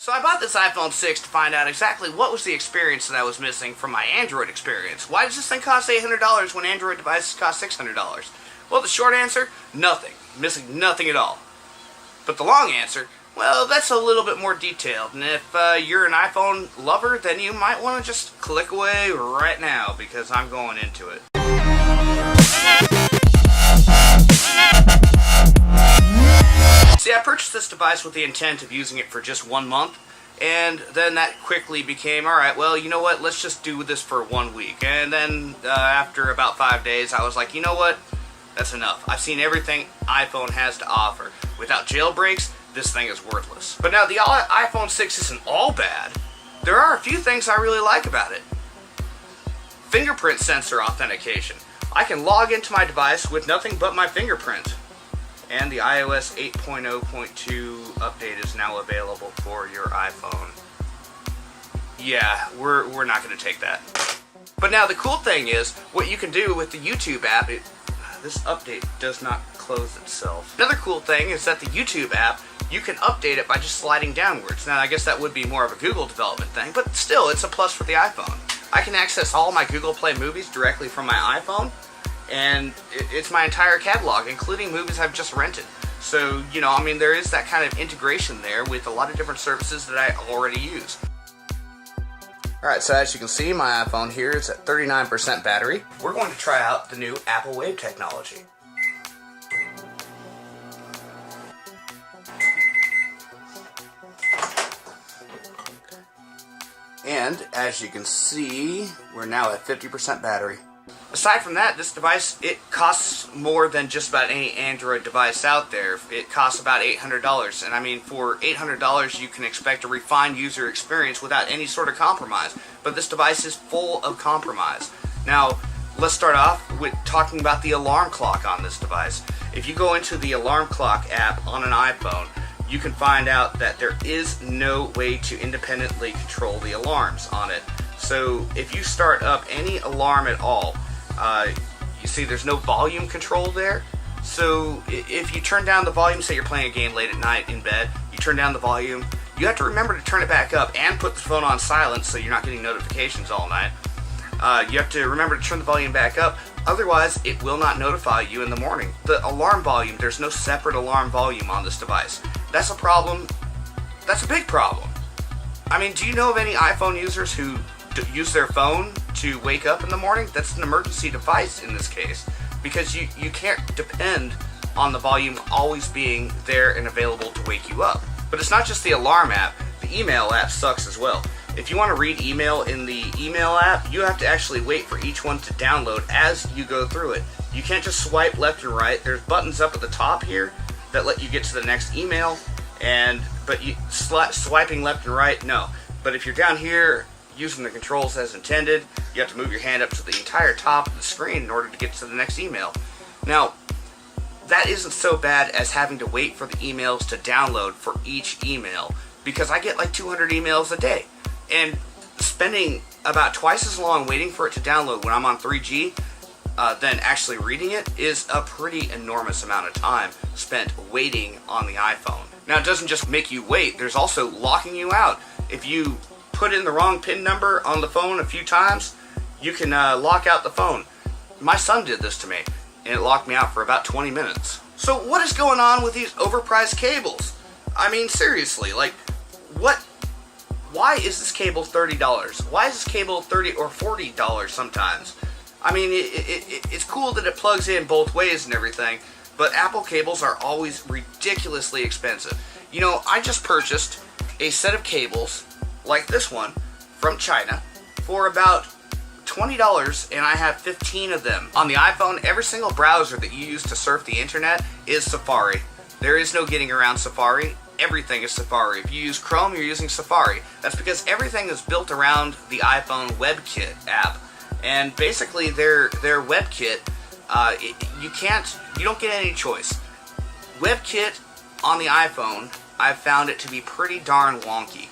So I bought this iPhone 6 to find out exactly what was the experience that I was missing from my Android experience. Why does this thing cost $800 when Android devices cost $600? Well, the short answer, nothing. Missing nothing at all. But the long answer, well, that's a little bit more detailed. And if you're an iPhone lover, then you might want to just click away right now, because I'm going into it. See, I purchased this device with the intent of using it for just 1 month, and then that quickly became, alright, well, you know what, let's just do this for 1 week. And then after about 5 days, I was like, you know what, that's enough. I've seen everything iPhone has to offer. Without jailbreaks, this thing is worthless. But now, the iPhone 6 isn't all bad. There are a few things I really like about it. Fingerprint sensor authentication. I can log into my device with nothing but my fingerprint. And the iOS 8.0.2 update is now available for your iPhone. Yeah, we're not going to take that. But now the cool thing is, what you can do with the YouTube app, this update does not close itself. Another cool thing is that the YouTube app, you can update it by just sliding downwards. Now, I guess that would be more of a Google development thing, but still, it's a plus for the iPhone. I can access all my Google Play movies directly from my iPhone, and it's my entire catalog, including movies I've just rented. So, you know, I mean, there is that kind of integration there with a lot of different services that I already use. Alright, so as you can see, my iPhone here is at 39% battery. We're going to try out the new Apple Wave technology. And as you can see, we're now at 50% battery. Aside from that, this device, it costs more than just about any Android device out there. It costs about $800, and I mean, for $800 you can expect a refined user experience without any sort of compromise. But this device is full of compromise. Now, let's start off with talking about the alarm clock on this device. If you go into the alarm clock app on an iPhone, you can find out that there is no way to independently control the alarms on it. So if you start up any alarm at all, you see there's no volume control there. So if you turn down the volume, say you're playing a game late at night in bed, you turn down the volume, you have to remember to turn it back up and put the phone on silent so you're not getting notifications all night. You have to remember to turn the volume back up, otherwise it will not notify you in the morning. The alarm volume, there's no separate alarm volume on this device. That's a problem. That's a big problem. I mean, do you know of any iPhone users who use their phone to wake up in the morning? That's an emergency device in this case, because you can't depend on the volume always being there and available to wake you up. But it's not just the alarm app, the email app sucks as well. If you want to read email in the email app, you have to actually wait for each one to download as you go through it. You can't just swipe left and right. There's buttons up at the top here that let you get to the next email, but swiping left and right, no. But if you're down here using the controls as intended, you have to move your hand up to the entire top of the screen in order to get to the next email. Now, that isn't so bad as having to wait for the emails to download for each email, because I get like 200 emails a day, and spending about twice as long waiting for it to download when I'm on 3G than actually reading it is a pretty enormous amount of time spent waiting on the iPhone. Now, it doesn't just make you wait, there's also locking you out. If you put in the wrong PIN number on the phone a few times, you can lock out the phone. My son did this to me, and it locked me out for about 20 minutes. So what is going on with these overpriced cables? I mean, seriously, like, why is this cable $30? Why is this cable $30 or $40 sometimes? I mean, it's cool that it plugs in both ways and everything, but Apple cables are always ridiculously expensive. You know, I just purchased a set of cables like this one from China for about $20, and I have 15 of them. On the iPhone, every single browser that you use to surf the internet is Safari. There is no getting around Safari. Everything is Safari. If you use Chrome, you're using Safari. That's because everything is built around the iPhone WebKit app. And basically their WebKit, you don't get any choice. WebKit on the iPhone, I've found it to be pretty darn wonky.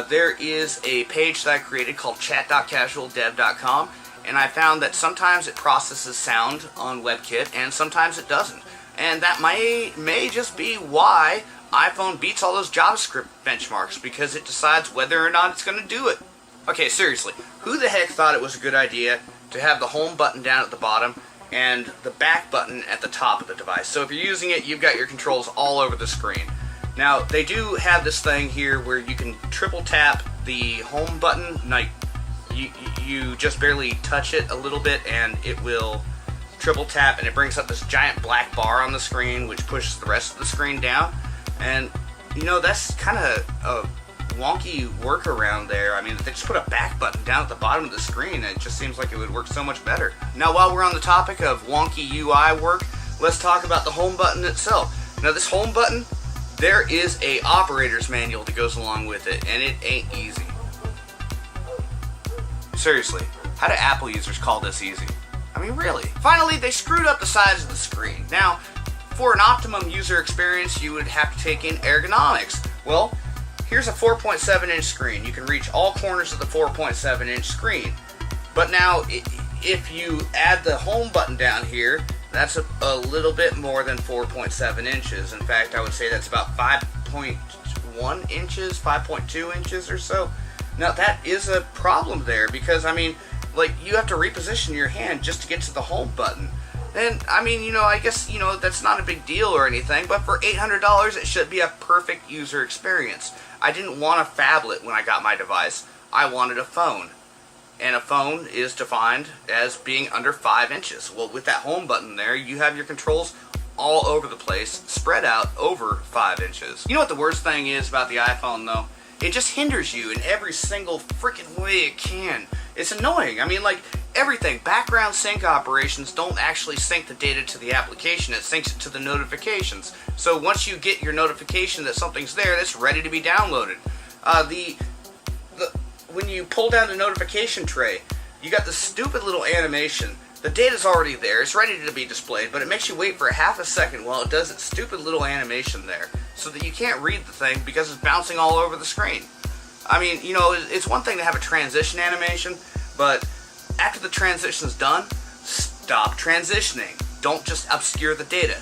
There is a page that I created called chat.casualdev.com, and I found that sometimes it processes sound on WebKit and sometimes it doesn't. And that may just be why iPhone beats all those JavaScript benchmarks because it decides whether or not it's going to do it. Okay, seriously, who the heck thought it was a good idea to have the home button down at the bottom and the back button at the top of the device? So if you're using it, you've got your controls all over the screen. Now, they do have this thing here where you can triple tap the home button. Like, you just barely touch it a little bit and it will triple tap and it brings up this giant black bar on the screen which pushes the rest of the screen down. And, you know, that's kind of a wonky workaround there. I mean, they just put a back button down at the bottom of the screen and it just seems like it would work so much better. Now, while we're on the topic of wonky UI work, let's talk about the home button itself. Now, this home button, there is a operator's manual that goes along with it, and it ain't easy. Seriously, how do Apple users call this easy? I mean, really? Finally, they screwed up the size of the screen. Now, for an optimum user experience, you would have to take in ergonomics. Well, here's a 4.7-inch screen. You can reach all corners of the 4.7-inch screen. But now, if you add the home button down here, that's a little bit more than 4.7 inches. In fact, I would say that's about 5.1 inches, 5.2 inches or so. Now, that is a problem there because, I mean, like, you have to reposition your hand just to get to the home button. And, I mean, you know, I guess, you know, that's not a big deal or anything, but for $800, it should be a perfect user experience. I didn't want a phablet when I got my device. I wanted a phone. And a phone is defined as being under 5 inches. Well, with that home button there, you have your controls all over the place, spread out over 5 inches. You know what the worst thing is about the iPhone, though? It just hinders you in every single freaking way it can. It's annoying. I mean, like, everything. Background sync operations don't actually sync the data to the application. It syncs it to the notifications. So once you get your notification that something's there, that's ready to be downloaded. When you pull down the notification tray, you got this stupid little animation. The data's already there, it's ready to be displayed, but it makes you wait for a half a second while it does its stupid little animation there, so that you can't read the thing because it's bouncing all over the screen. I mean, you know, it's one thing to have a transition animation, but after the transition's done, stop transitioning. Don't just obscure the data.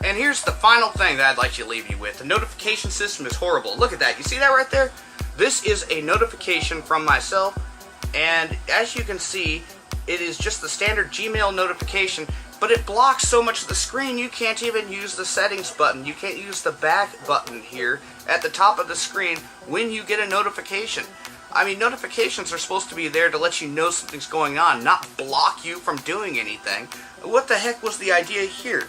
And here's the final thing that I'd like to leave you with. The notification system is horrible. Look at that. You see that right there? This is a notification from myself, and as you can see, it is just the standard Gmail notification, but it blocks so much of the screen you can't even use the settings button. You can't use the back button here at the top of the screen when you get a notification. I mean, notifications are supposed to be there to let you know something's going on, not block you from doing anything. What the heck was the idea here?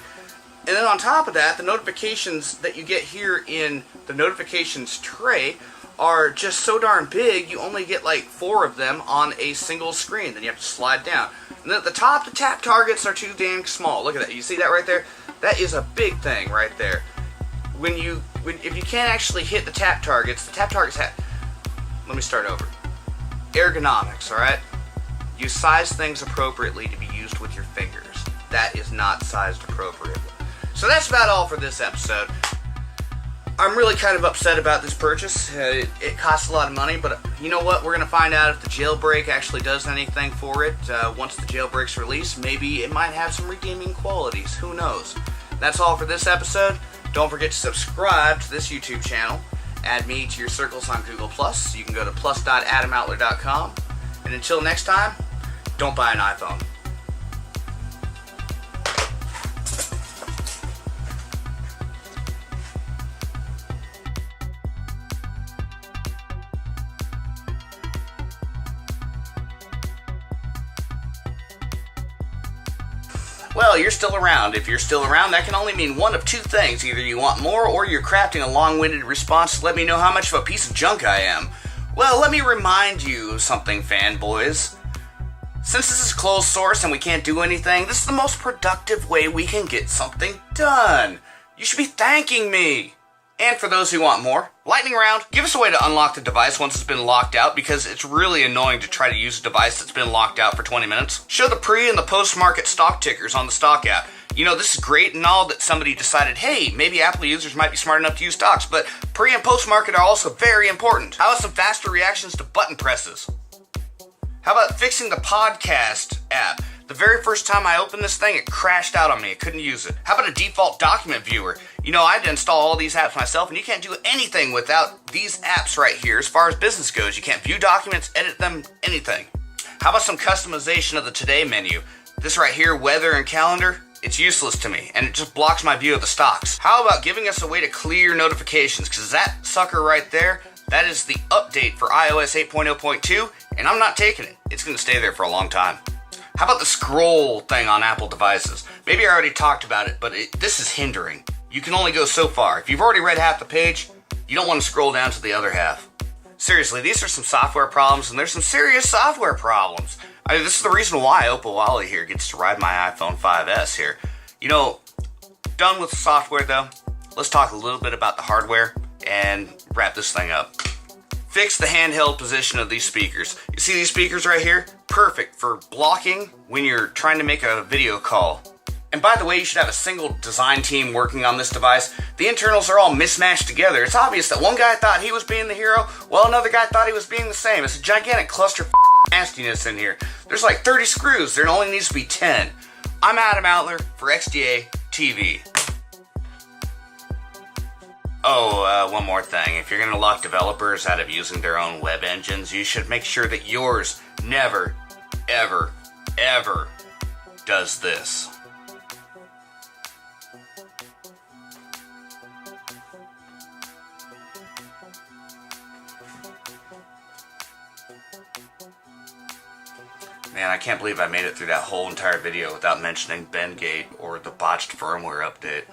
And then on top of that, the notifications that you get here in the notifications tray are just so darn big, you only get like 4 of them on a single screen. Then you have to slide down. And then at the top, the tap targets are too dang small. Look at that. You see that right there? That is a big thing right there. If you can't actually hit the tap targets have... Let me start over. Ergonomics, alright? You size things appropriately to be used with your fingers. That is not sized appropriately. So that's about all for this episode. I'm really kind of upset about this purchase. It costs a lot of money, but you know what? We're going to find out if the jailbreak actually does anything for it. Once the jailbreak's released, maybe it might have some redeeming qualities. Who knows? That's all for this episode. Don't forget to subscribe to this YouTube channel. Add me to your circles on Google+. You can go to plus.adamoutler.com. And until next time, don't buy an iPhone. Well, you're still around. If you're still around, that can only mean one of two things. Either you want more, or you're crafting a long-winded response to let me know how much of a piece of junk I am. Well, let me remind you of something, fanboys. Since this is closed source and we can't do anything, this is the most productive way we can get something done. You should be thanking me. And for those who want more, lightning round. Give us a way to unlock the device once it's been locked out, because it's really annoying to try to use a device that's been locked out for 20 minutes. Show the pre- and the post-market stock tickers on the stock app. You know, this is great and all that somebody decided, hey, maybe Apple users might be smart enough to use stocks, but pre- and post-market are also very important. How about some faster reactions to button presses? How about fixing the podcast app? The very first time I opened this thing, it crashed out on me. I couldn't use it. How about a default document viewer? You know, I had to install all these apps myself, and you can't do anything without these apps right here as far as business goes. You can't view documents, edit them, anything. How about some customization of the Today menu? This right here, weather and calendar, it's useless to me, and it just blocks my view of the stocks. How about giving us a way to clear notifications? Because that sucker right there, that is the update for iOS 8.0.2, and I'm not taking it. It's going to stay there for a long time. How about the scroll thing on Apple devices? Maybe I already talked about it, but this is hindering. You can only go so far. If you've already read half the page, you don't want to scroll down to the other half. Seriously, these are some software problems, and there's some serious software problems. I mean, this is the reason why Opal Wally here gets to ride my iPhone 5S here. You know, done with the software though, let's talk a little bit about the hardware and wrap this thing up. Fix the handheld position of these speakers. You see these speakers right here? Perfect for blocking when you're trying to make a video call. And by the way, you should have a single design team working on this device. The internals are all mismatched together. It's obvious that one guy thought he was being the hero, while another guy thought he was being the same. It's a gigantic cluster of nastiness in here. There's like 30 screws. There only needs to be 10. I'm Adam Outler for XDA TV. Oh, one more thing. If you're going to lock developers out of using their own web engines, you should make sure that yours never, ever, ever does this. Man, I can't believe I made it through that whole entire video without mentioning Bengate or the botched firmware update.